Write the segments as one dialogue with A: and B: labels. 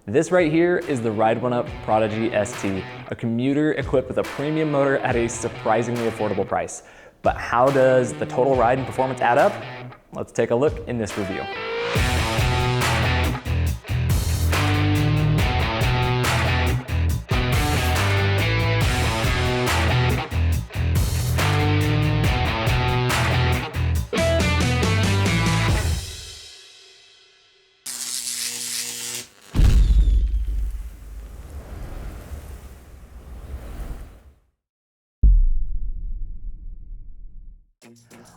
A: This right here is the Ride1UP Prodigy ST, a commuter equipped with a premium motor at a surprisingly affordable price. But how does the total ride and performance add up? Let's take a look in this review.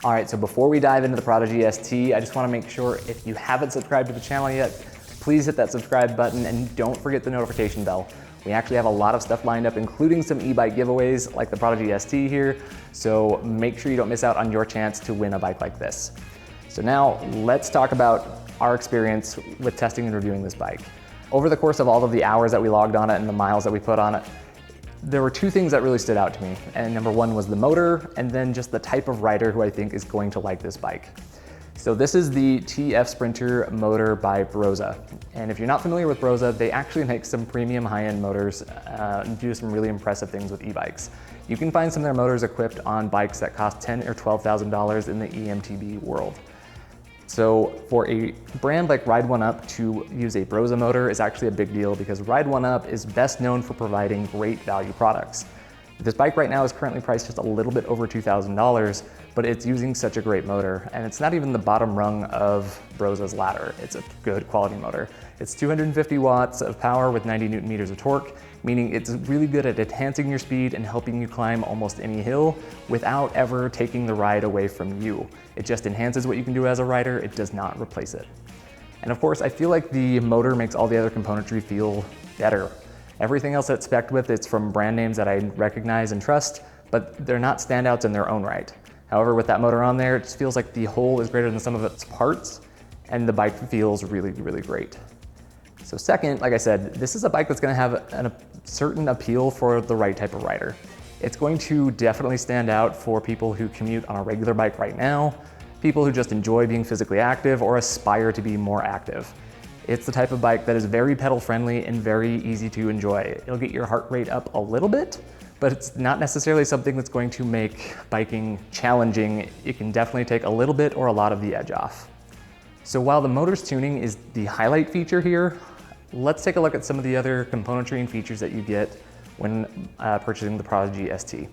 A: All right, so before we dive into the Prodigy ST, I just want to make sure if you haven't subscribed to the channel yet, please hit that subscribe button and don't forget the notification bell. We actually have a lot of stuff lined up, including some e-bike giveaways like the Prodigy ST here, so make sure you don't miss out on your chance to win a bike like this. So now let's talk about our experience with testing and reviewing this bike. Over the course of all of the hours that we logged on it and the miles that we put on it, there were two things that really stood out to me. And number one was the motor, and then just the type of rider who I think is going to like this bike. So this is the TF Sprinter motor by Brose. And if you're not familiar with Brose, they actually make some premium high-end motors and do some really impressive things with e-bikes. You can find some of their motors equipped on bikes that cost $10,000 or $12,000 in the EMTB world. So for a brand like Ride1UP to use a Brose motor is actually a big deal because Ride1UP is best known for providing great value products. This bike right now is currently priced just a little bit over $2,000, but it's using such a great motor. And it's not even the bottom rung of Brose's ladder. It's a good quality motor. It's 250 watts of power with 90 Newton meters of torque, meaning it's really good at enhancing your speed and helping you climb almost any hill without ever taking the ride away from you. It just enhances what you can do as a rider, it does not replace it. And of course, I feel like the motor makes all the other componentry feel better. Everything else that's spec'd with, it's from brand names that I recognize and trust, but they're not standouts in their own right. However, with that motor on there, it just feels like the whole is greater than the sum of its parts, and the bike feels really, really great. So second, like I said, this is a bike that's gonna have a certain appeal for the right type of rider. It's going to definitely stand out for people who commute on a regular bike right now, people who just enjoy being physically active or aspire to be more active. It's the type of bike that is very pedal friendly and very easy to enjoy. It'll get your heart rate up a little bit, but it's not necessarily something that's going to make biking challenging. It can definitely take a little bit or a lot of the edge off. So while the motor's tuning is the highlight feature here, let's take a look at some of the other componentry and features that you get when purchasing the Prodigy ST.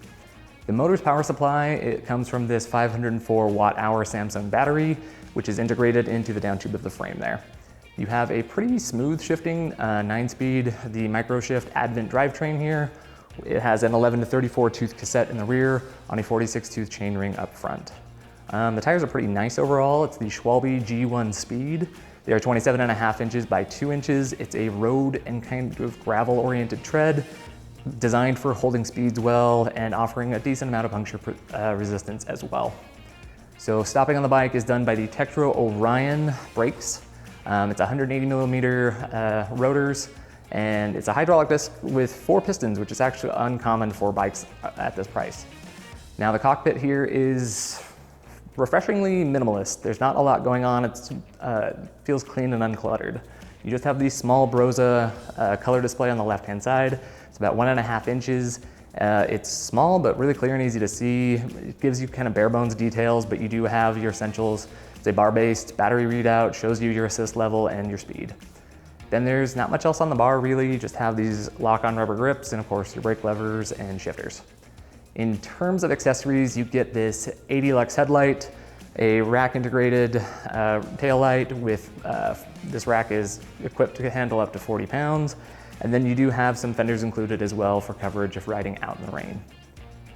A: The motor's power supply, it comes from this 504 watt-hour Samsung battery, which is integrated into the down tube of the frame there. You have a pretty smooth shifting 9-speed, the Microshift Advent drivetrain here. It has an 11 to 34 tooth cassette in the rear on a 46 tooth chainring up front. The tires are pretty nice overall. It's the Schwalbe G1 Speed. They are 27.5 inches by 2 inches. It's a road and kind of gravel oriented tread designed for holding speeds well and offering a decent amount of puncture resistance as well. So stopping on the bike is done by the Tektro Orion brakes. It's 180 millimeter rotors, and it's a hydraulic disc with 4 pistons, which is actually uncommon for bikes at this price. Now the cockpit here is refreshingly minimalist. There's not a lot going on. It feels clean and uncluttered. You just have the small Brose color display on the left-hand side. It's about 1.5 inches. It's small, but really clear and easy to see. It gives you kind of bare bones details, but you do have your essentials. It's a bar-based battery readout, shows you your assist level and your speed. Then there's not much else on the bar really. You just have these lock-on rubber grips and of course your brake levers and shifters. In terms of accessories, you get this 80 lux headlight, a rack integrated tail light with, this rack is equipped to handle up to 40 pounds. And then you do have some fenders included as well for coverage if riding out in the rain.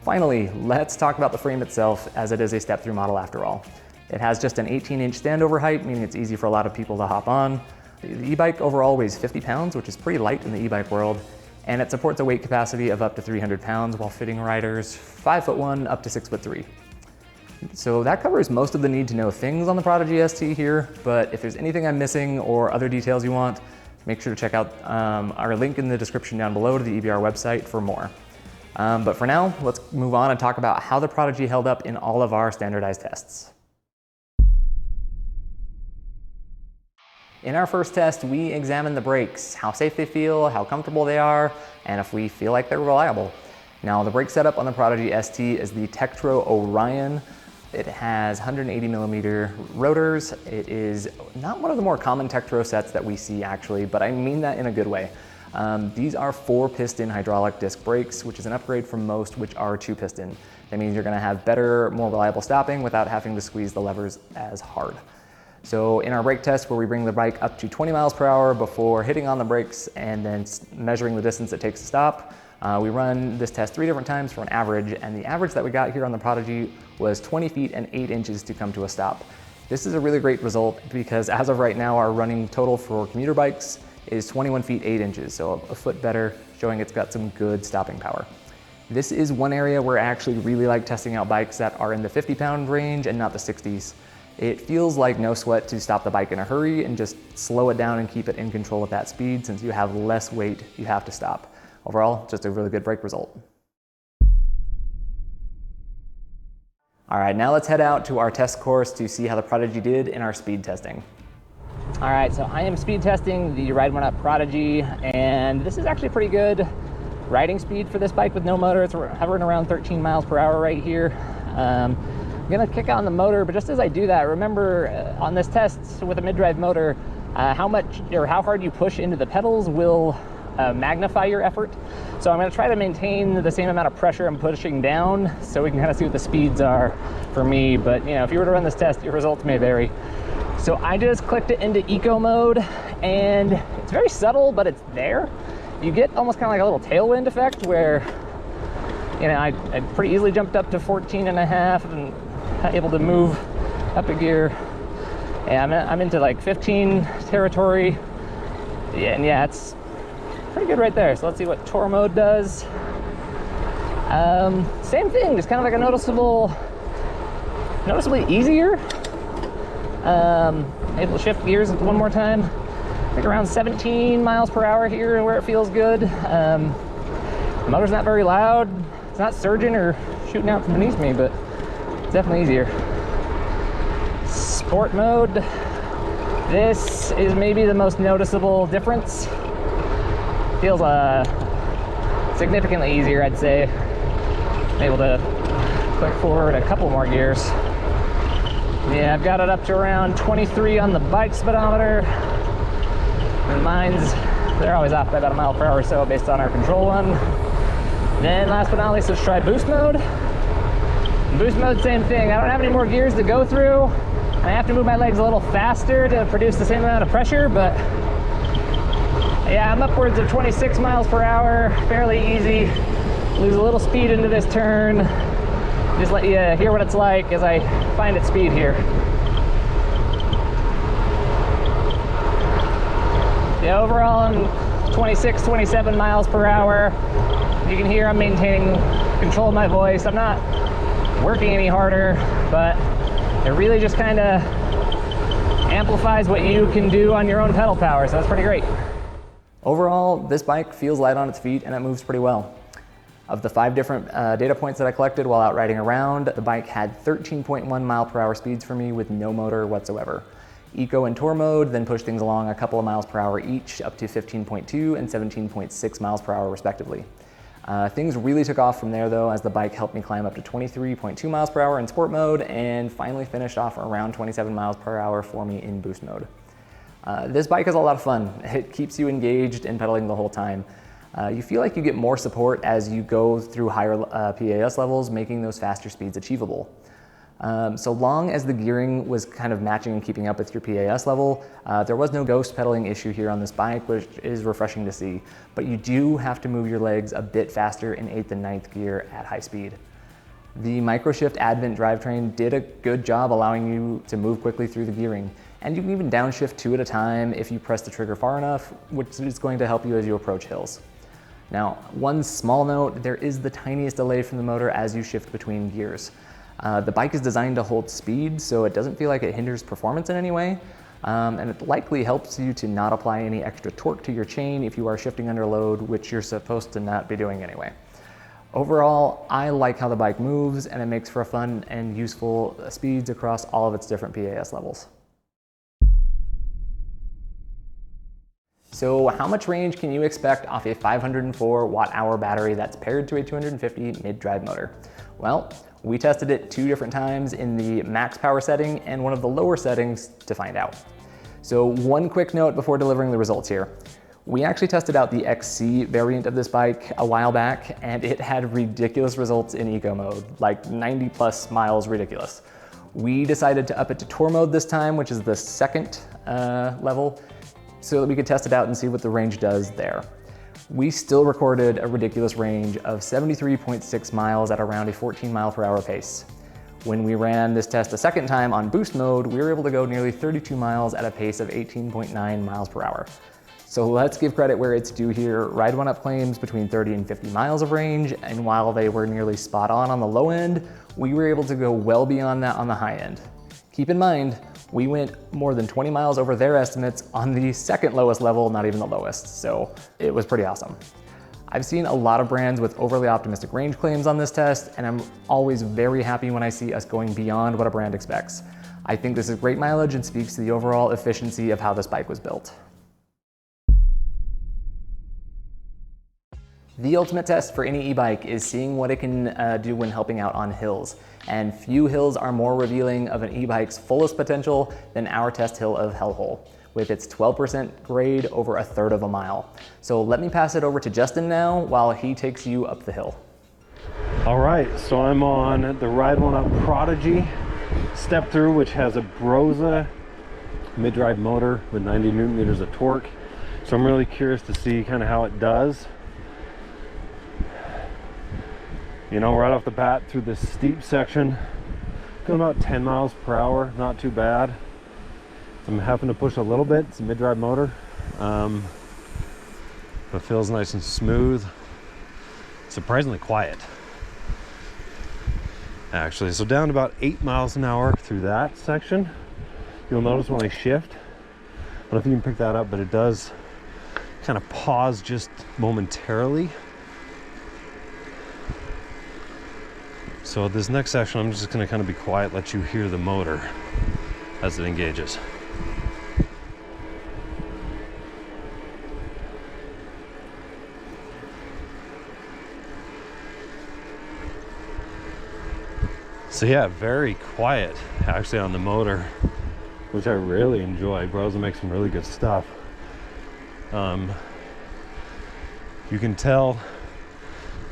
A: Finally, let's talk about the frame itself, as it is a step-through model after all. It has just an 18-inch standover height, meaning it's easy for a lot of people to hop on. The e-bike overall weighs 50 pounds, which is pretty light in the e-bike world, and it supports a weight capacity of up to 300 pounds while fitting riders 5'1" up to 6'3". So that covers most of the need to know things on the Prodigy ST here, but if there's anything I'm missing or other details you want, make sure to check out our link in the description down below to the EBR website for more. But for now, let's move on and talk about how the Prodigy held up in all of our standardized tests. In our first test, we examined the brakes, how safe they feel, how comfortable they are, and if we feel like they're reliable. Now, the brake setup on the Prodigy ST is the Tektro Orion. It has 180 millimeter rotors. It is not one of the more common Tektro sets that we see actually, but I mean that in a good way. These are 4-piston hydraulic disc brakes, which is an upgrade from most, which are 2-piston. That means you're gonna have better, more reliable stopping without having to squeeze the levers as hard. So in our brake test, where we bring the bike up to 20 miles per hour before hitting on the brakes and then measuring the distance it takes to stop, we run this test 3 different times for an average, and the average that we got here on the Prodigy was 20 feet and 8 inches to come to a stop. This is a really great result because as of right now, our running total for commuter bikes is 21 feet 8 inches, so a foot better, showing it's got some good stopping power. This is one area where I actually really like testing out bikes that are in the 50-pound range and not the 60s. It feels like no sweat to stop the bike in a hurry and just slow it down and keep it in control at that speed, since you have less weight you have to stop. Overall, just a really good brake result. All right, now let's head out to our test course to see how the Prodigy did in our speed testing. All right, so I am speed testing the Ride1UP Prodigy, and this is actually pretty good riding speed for this bike with no motor. It's hovering around 13 miles per hour right here. I'm gonna kick on the motor, but just as I do that, remember on this test with a mid-drive motor, how much or how hard you push into the pedals will magnify your effort. So I'm gonna try to maintain the same amount of pressure I'm pushing down so we can kind of see what the speeds are for me. But you know, if you were to run this test, your results may vary. So I just clicked it into eco mode, and it's very subtle, but it's there. You get almost kind of like a little tailwind effect where, you know, I pretty easily jumped up to 14 and a half and able to move up a gear. And I'm into like 15 territory. Yeah, and yeah, it's pretty good right there. So let's see what tour mode does. Same thing, just kind of like a noticeably easier. Able to shift gears one more time. I think around 17 miles per hour here where it feels good. The motor's not very loud. It's not surging or shooting out from beneath me, but it's definitely easier. Sport mode. This is maybe the most noticeable difference. Feels significantly easier, I'd say. I'm able to click forward a couple more gears. Yeah, I've got it up to around 23 on the bike speedometer. And they're always off by about a mile per hour or so based on our control one. Then last but not least, let's try boost mode. Boost mode, same thing. I don't have any more gears to go through. I have to move my legs a little faster to produce the same amount of pressure, but yeah, I'm upwards of 26 miles per hour, fairly easy. Lose a little speed into this turn. Just let you hear what it's like as I find its speed here. Yeah, overall I'm 26, 27 miles per hour. You can hear I'm maintaining control of my voice. I'm not working any harder, but it really just kind of amplifies what you can do on your own pedal power, so that's pretty great. Overall, this bike feels light on its feet and it moves pretty well. Of the 5 different data points that I collected while out riding around, the bike had 13.1 mile per hour speeds for me with no motor whatsoever. Eco and tour mode then pushed things along a couple of miles per hour each, up to 15.2 and 17.6 miles per hour respectively. Things really took off from there though, as the bike helped me climb up to 23.2 miles per hour in sport mode and finally finished off around 27 miles per hour for me in boost mode. This bike is a lot of fun. It keeps you engaged and pedaling the whole time. You feel like you get more support as you go through higher PAS levels, making those faster speeds achievable. So long as the gearing was kind of matching and keeping up with your PAS level, there was no ghost pedaling issue here on this bike, which is refreshing to see. But you do have to move your legs a bit faster in 8th and 9th gear at high speed. The Microshift Advent drivetrain did a good job allowing you to move quickly through the gearing. And you can even downshift 2 at a time if you press the trigger far enough, which is going to help you as you approach hills. Now, one small note, there is the tiniest delay from the motor as you shift between gears. The bike is designed to hold speed, so it doesn't feel like it hinders performance in any way, and it likely helps you to not apply any extra torque to your chain if you are shifting under load, which you're supposed to not be doing anyway. Overall, I like how the bike moves, and it makes for a fun and useful speeds across all of its different PAS levels. So how much range can you expect off a 504 watt-hour battery that's paired to a 250 mid-drive motor? Well, we tested it 2 different times in the max power setting and one of the lower settings to find out. So one quick note before delivering the results here. We actually tested out the XC variant of this bike a while back, and it had ridiculous results in eco mode, like 90 plus miles ridiculous. We decided to up it to tour mode this time, which is the second level, so that we could test it out and see what the range does there. We still recorded a ridiculous range of 73.6 miles at around a 14 mile per hour pace. When we ran this test a second time on boost mode, we were able to go nearly 32 miles at a pace of 18.9 miles per hour. So let's give credit where it's due here. Ride1UP claims between 30 and 50 miles of range, and while they were nearly spot on the low end, we were able to go well beyond that on the high end. Keep in mind, we went more than 20 miles over their estimates on the second lowest level, not even the lowest, so it was pretty awesome. I've seen a lot of brands with overly optimistic range claims on this test, and I'm always very happy when I see us going beyond what a brand expects. I think this is great mileage and speaks to the overall efficiency of how this bike was built. The ultimate test for any e-bike is seeing what it can do when helping out on hills. And few hills are more revealing of an e-bike's fullest potential than our test hill of Hellhole, with its 12% grade over 1/3 of a mile. So let me pass it over to Justin now while he takes you up the hill.
B: All right, so I'm on the Ride1UP Prodigy step-thru, which has a Brose mid-drive motor with 90 Newton meters of torque. So I'm really curious to see kind of how it does. You know, right off the bat through this steep section, going about 10 miles per hour, not too bad. I'm having to push a little bit, it's a mid-drive motor. It feels nice and smooth. Surprisingly quiet, actually. So down to about 8 miles an hour through that section. You'll notice when I shift, I don't know if you can pick that up, but it does kind of pause just momentarily. So this next section, I'm just gonna kind of be quiet, let you hear the motor as it engages. So yeah, very quiet actually on the motor, which I really enjoy. Brose makes some really good stuff. You can tell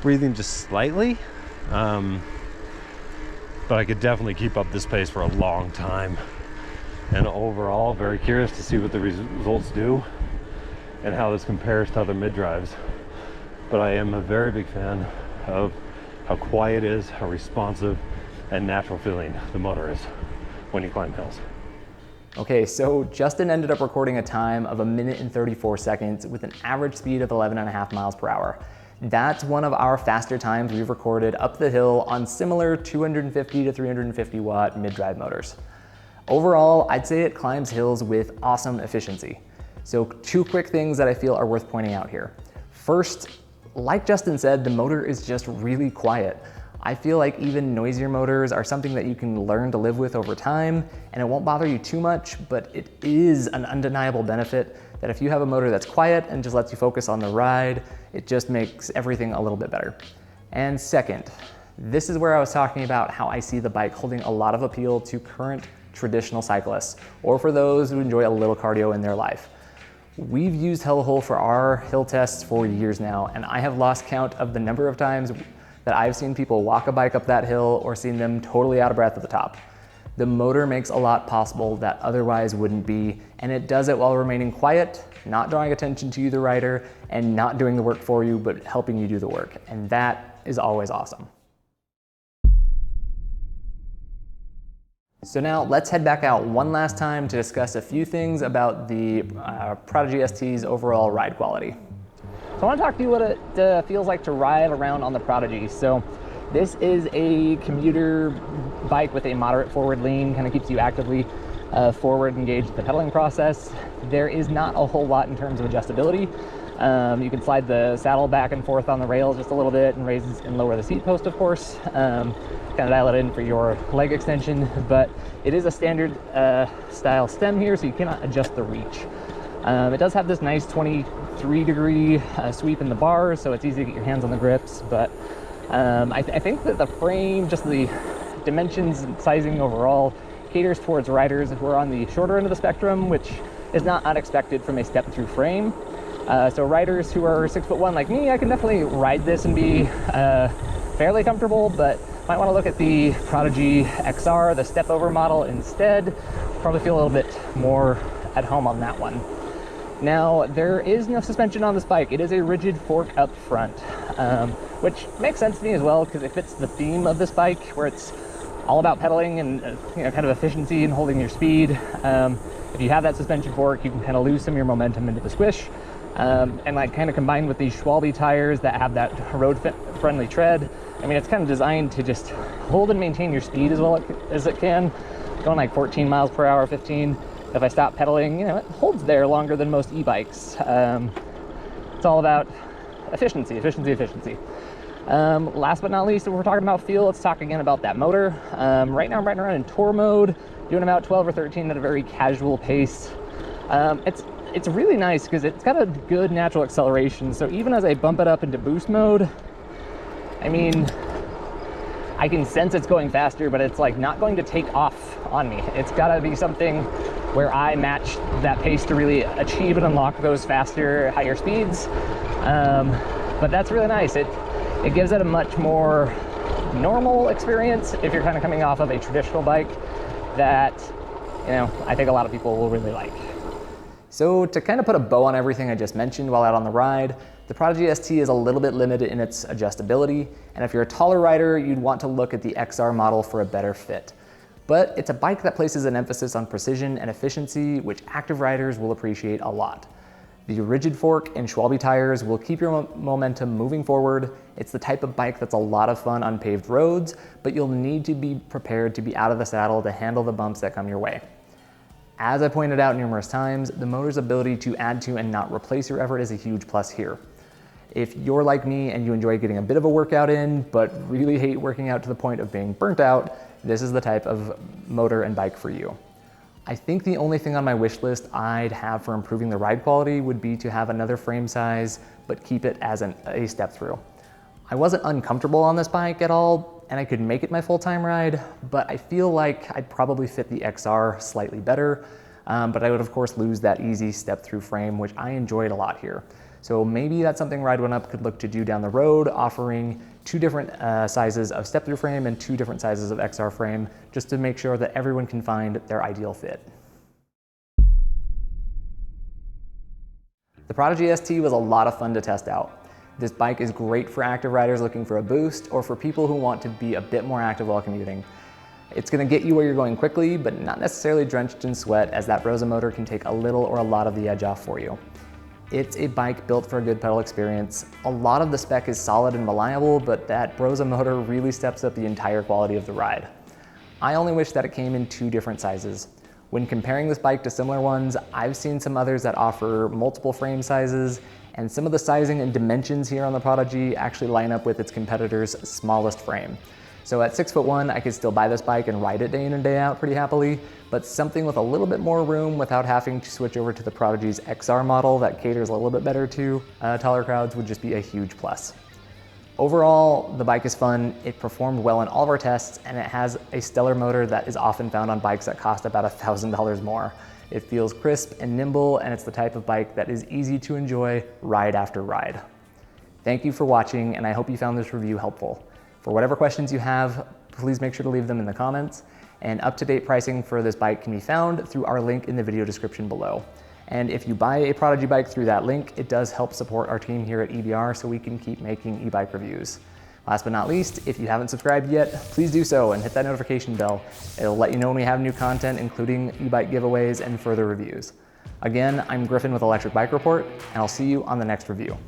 B: breathing just slightly, but I could definitely keep up this pace for a long time. And overall, very curious to see what the results do and how this compares to other mid-drives. But I am a very big fan of how quiet it is, how responsive and natural feeling the motor is when you climb hills.
A: Okay, so Justin ended up recording a time of 1 minute and 34 seconds with an average speed of 11.5 miles per hour. That's one of our faster times we've recorded up the hill on similar 250 to 350 watt mid-drive motors. Overall, I'd say it climbs hills with awesome efficiency. So 2 quick things that I feel are worth pointing out here. First, like Justin said, the motor is just really quiet. I feel like even noisier motors are something that you can learn to live with over time, and it won't bother you too much, but it is an undeniable benefit that if you have a motor that's quiet and just lets you focus on the ride, it just makes everything a little bit better. And second, this is where I was talking about how I see the bike holding a lot of appeal to current traditional cyclists, or for those who enjoy a little cardio in their life. We've used Hellhole for our hill tests for years now, and I have lost count of the number of times that I've seen people walk a bike up that hill or seen them totally out of breath at the top. The motor makes a lot possible that otherwise wouldn't be, and it does it while remaining quiet, not drawing attention to you, the rider, and not doing the work for you, but helping you do the work. And that is always awesome. So now let's head back out one last time to discuss a few things about the Prodigy ST's overall ride quality. So I want to talk to you what it feels like to ride around on the Prodigy. So this is a commuter bike with a moderate forward lean, kind of keeps you actively forward engaged in the pedaling process. There is not a whole lot in terms of adjustability. You can slide the saddle back and forth on the rails just a little bit and raise and lower the seat post, of course. Kind of dial it in for your leg extension, but it is a standard style stem here, so you cannot adjust the reach. It does have this nice 23-degree sweep in the bar, so it's easy to get your hands on the grips, but I think that the frame, just the dimensions and sizing overall, caters towards riders who are on the shorter end of the spectrum, which is not unexpected from a step-through frame. So riders who are 6'1" like me, I can definitely ride this and be fairly comfortable, but might want to look at the Prodigy XR, the step-over model instead. Probably feel a little bit more at home on that one. Now, there is no suspension on this bike. It is a rigid fork up front, which makes sense to me as well because it fits the theme of this bike, where it's all about pedaling and kind of efficiency and holding your speed. If you have that suspension fork, you can kind of lose some of your momentum into the squish. And like kind of combined with these Schwalbe tires that have that road-friendly tread, I mean, it's kind of designed to just hold and maintain your speed as well as it can. Going like 14 miles per hour, 15. If I stop pedaling, it holds there longer than most e-bikes. It's all about efficiency. Last but not least, if we're talking about feel, let's talk again about that motor. Right now I'm riding around in tour mode, doing about 12 or 13 at a very casual pace. It's really nice because it's got a good natural acceleration. So even as I bump it up into boost mode, I mean, I can sense it's going faster, but it's like not going to take off on me. It's gotta be something where I match that pace to really achieve and unlock those faster, higher speeds. But that's really nice. It gives it a much more normal experience if you're kind of coming off of a traditional bike that, I think a lot of people will really like. So to kind of put a bow on everything I just mentioned while out on the ride, the Prodigy ST is a little bit limited in its adjustability, and if you're a taller rider, you'd want to look at the XR model for a better fit. But it's a bike that places an emphasis on precision and efficiency, which active riders will appreciate a lot. The rigid fork and Schwalbe tires will keep your momentum moving forward. It's the type of bike that's a lot of fun on paved roads, but you'll need to be prepared to be out of the saddle to handle the bumps that come your way. As I pointed out numerous times, the motor's ability to add to and not replace your effort is a huge plus here. If you're like me and you enjoy getting a bit of a workout in, but really hate working out to the point of being burnt out, this is the type of motor and bike for you. I think the only thing on my wish list I'd have for improving the ride quality would be to have another frame size, but keep it as a step-through. I wasn't uncomfortable on this bike at all, and I could make it my full-time ride, but I feel like I'd probably fit the XR slightly better, but I would of course lose that easy step-through frame, which I enjoyed a lot here. So maybe that's something Ride1UP could look to do down the road, offering 2 different sizes of step-through frame and 2 different sizes of XR frame, just to make sure that everyone can find their ideal fit. The Prodigy ST was a lot of fun to test out. This bike is great for active riders looking for a boost or for people who want to be a bit more active while commuting. It's going to get you where you're going quickly, but not necessarily drenched in sweat, as that Brose motor can take a little or a lot of the edge off for you. It's a bike built for a good pedal experience. A lot of the spec is solid and reliable, but that Brose motor really steps up the entire quality of the ride. I only wish that it came in 2 different sizes. When comparing this bike to similar ones, I've seen some others that offer multiple frame sizes, and some of the sizing and dimensions here on the Prodigy actually line up with its competitor's smallest frame. So at 6'1", I could still buy this bike and ride it day in and day out pretty happily, but something with a little bit more room without having to switch over to the Prodigy's XR model that caters a little bit better to taller crowds would just be a huge plus. Overall, the bike is fun, it performed well in all of our tests, and it has a stellar motor that is often found on bikes that cost about $1,000 more. It feels crisp and nimble, and it's the type of bike that is easy to enjoy ride after ride. Thank you for watching, and I hope you found this review helpful. For whatever questions you have, please make sure to leave them in the comments, and up-to-date pricing for this bike can be found through our link in the video description below. And if you buy a Prodigy bike through that link, it does help support our team here at EBR so we can keep making e-bike reviews. Last but not least, if you haven't subscribed yet, please do so and hit that notification bell. It'll let you know when we have new content, including e-bike giveaways and further reviews. Again, I'm Griffin with Electric Bike Report, and I'll see you on the next review.